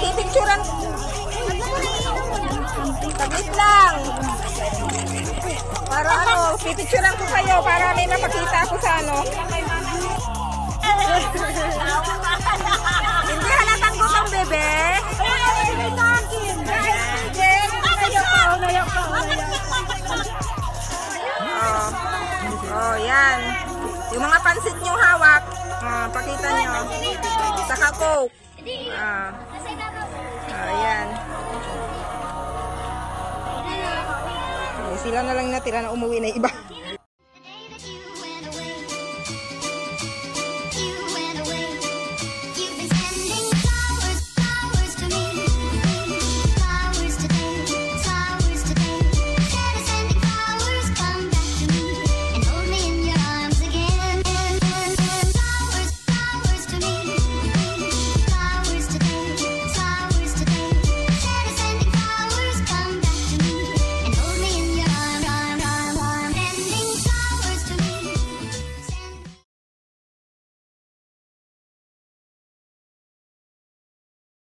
Pipicturan. Saglit lang. Para ano, pipicturan ko kayo para may mapakita ako sa ano. Hindi halatang gutom, bebe. Oh, yan. Yung mga pansit nyo hawak, pakita nyo. Saka coke. Ayan. Sila na lang natira na umuwi na iba.